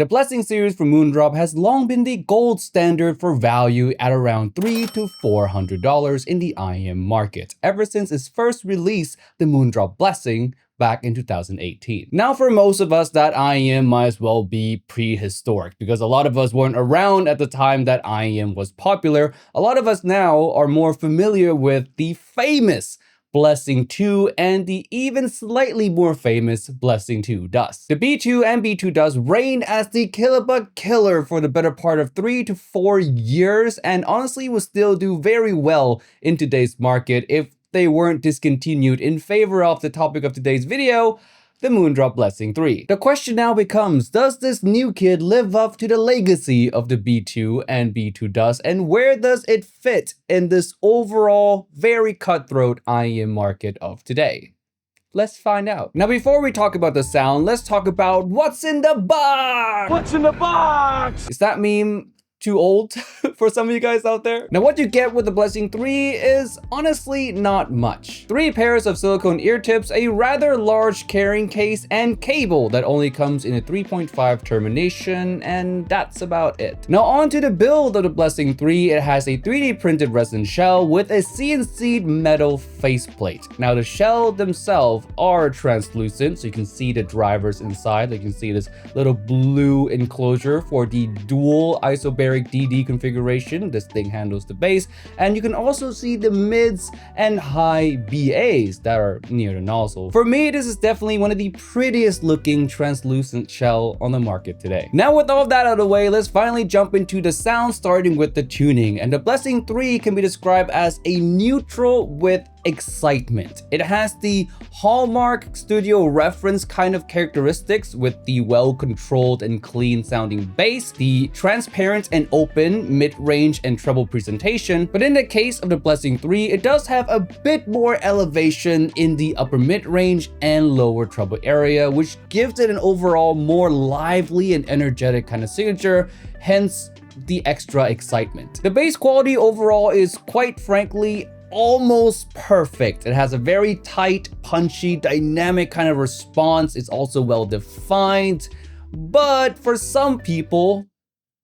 The Blessing series from Moondrop has long been the gold standard for value at around $300 to $400 in the IEM market, ever since its first release, the Moondrop Blessing, back in 2018. Now, for most of us, that IEM might as well be prehistoric because a lot of us weren't around at the time that IEM was popular. A lot of us now are more familiar with the famous Blessing 2 and the even slightly more famous Blessing 2 Dust. The B2 and B2 Dust reigned as the kilobug killer for the better part of 3 to 4 years and honestly will still do very well in today's market if they weren't discontinued in favor of the topic of today's video, the Moondrop Blessing 3. The question now becomes, does this new kid live up to the legacy of the B2 and B2 Dust, and where does it fit in this overall very cutthroat IEM market of today? Let's find out. Now, before we talk about the sound, let's talk about what's in the box! What's in the box? Is that meme too old for some of you guys out there? Now, what you get with the Blessing 3 is honestly not much. 3 pairs of silicone ear tips, a rather large carrying case, and cable that only comes in a 3.5 termination, and that's about it. Now, on to the build of the Blessing 3. It has a 3D printed resin shell with a CNC'd metal faceplate. Now, the shell themselves are translucent, so you can see the drivers inside. You can see this little blue enclosure for the dual isobaric DD configuration. This thing handles the bass, and you can also see the mids and high BAs that are near the nozzle. For me, this is definitely one of the prettiest looking translucent shell on the market today. Now, with all of that out of the way, let's finally jump into the sound, starting with the tuning. And the Blessing 3 can be described as a neutral with excitement. It has the hallmark studio reference kind of characteristics with the well-controlled and clean sounding bass, the transparent and open mid-range and treble presentation. But in the case of the Blessing 3, it does have a bit more elevation in the upper mid-range and lower treble area, which gives it an overall more lively and energetic kind of signature, hence the extra excitement. The bass quality overall is quite frankly almost perfect. It has a very tight, punchy, dynamic kind of response. It's also well defined, but for some people,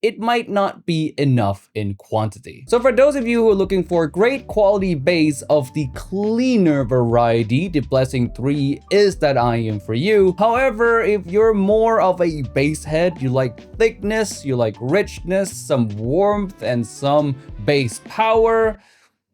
it might not be enough in quantity. So for those of you who are looking for great quality bass of the cleaner variety, the Blessing 3 is that IEM for you. However, if you're more of a bass head, you like thickness, you like richness, some warmth, and some bass power,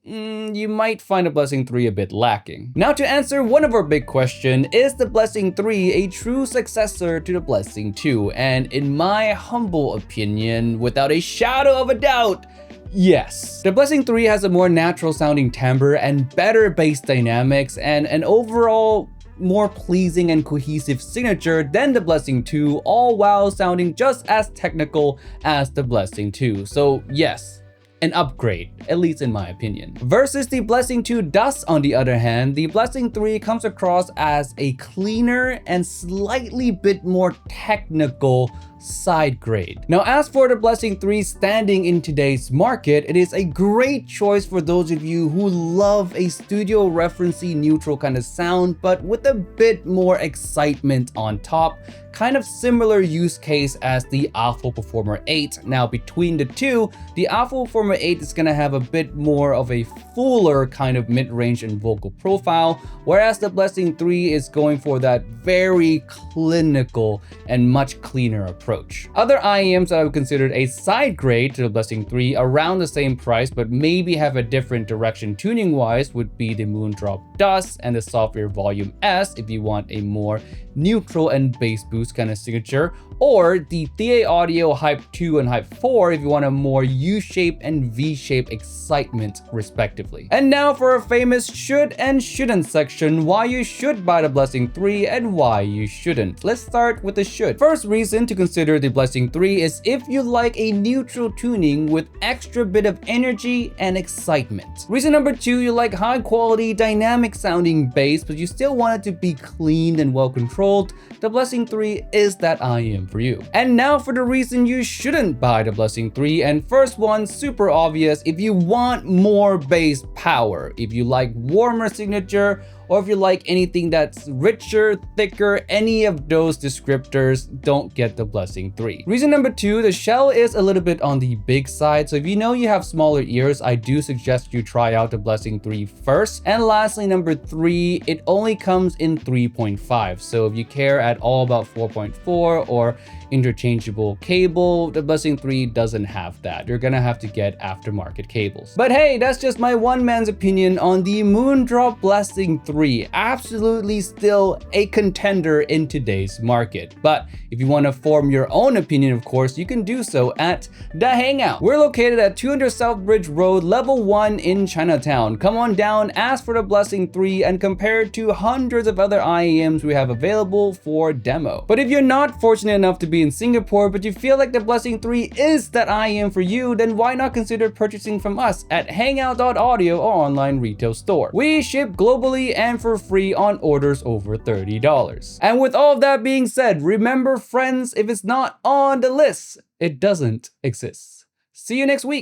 you might find the Blessing 3 a bit lacking. Now, to answer one of our big questions, is the Blessing 3 a true successor to the Blessing 2? And in my humble opinion, without a shadow of a doubt, yes. The Blessing 3 has a more natural sounding timbre and better bass dynamics and an overall more pleasing and cohesive signature than the Blessing 2, all while sounding just as technical as the Blessing 2. So yes, an upgrade, at least in my opinion. Versus the Blessing 2 Dust, on the other hand, the Blessing 3 comes across as a cleaner and slightly bit more technical side grade. Now, as for the Blessing 3 standing in today's market, it is a great choice for those of you who love a studio referencey neutral kind of sound, but with a bit more excitement on top. Kind of similar use case as the Alpha Performer 8. Now, between the two, the Alpha Performer 8 is gonna have a bit more of a fuller kind of mid-range and vocal profile, whereas the Blessing 3 is going for that very clinical and much cleaner approach. Other IEMs that I've considered a side grade to the Blessing 3 around the same price, but maybe have a different direction tuning-wise, would be the Moondrop Dust and the Software Volume S if you want a more neutral and bass boost kind of signature, or the TA Audio Hype 2 and Hype 4 if you want a more U-shape and V-shape excitement respectively. And now for a famous should and shouldn't section, why you should buy the Blessing 3 and why you shouldn't. Let's start with the should. First reason to consider the Blessing 3 is if you like a neutral tuning with extra bit of energy and excitement. Reason number 2, you like high quality dynamic sounding bass but you still want it to be clean and well controlled. The Blessing 3 is that IEM for you. And now for the reason you shouldn't buy the Blessing 3, and first one, super obvious, if you want more bass power, if you like warmer signature, or if you like anything that's richer, thicker, any of those descriptors, don't get the Blessing 3. Reason number 2, the shell is a little bit on the big side, so if you know you have smaller ears, I do suggest you try out the Blessing 3 first. And lastly, number 3, it only comes in 3.5, so if you care at all about 4.4 or interchangeable cable, the Blessing 3 doesn't have that. You're gonna have to get aftermarket cables. But hey, that's just my one man's opinion on the Moondrop Blessing 3. Absolutely still a contender in today's market. But if you want to form your own opinion, of course, you can do so at the Hangout. We're located at 200 Southbridge Road, level 1 in Chinatown. Come on down, ask for the Blessing 3, and compare it to hundreds of other IEMs we have available for demo. But if you're not fortunate enough to be in Singapore, but you feel like the Blessing 3 is that IEM for you, then why not consider purchasing from us at Hangout.audio or online retail store. We ship globally and for free on orders over $30. And with all of that being said, remember friends, if it's not on the list, it doesn't exist. See you next week.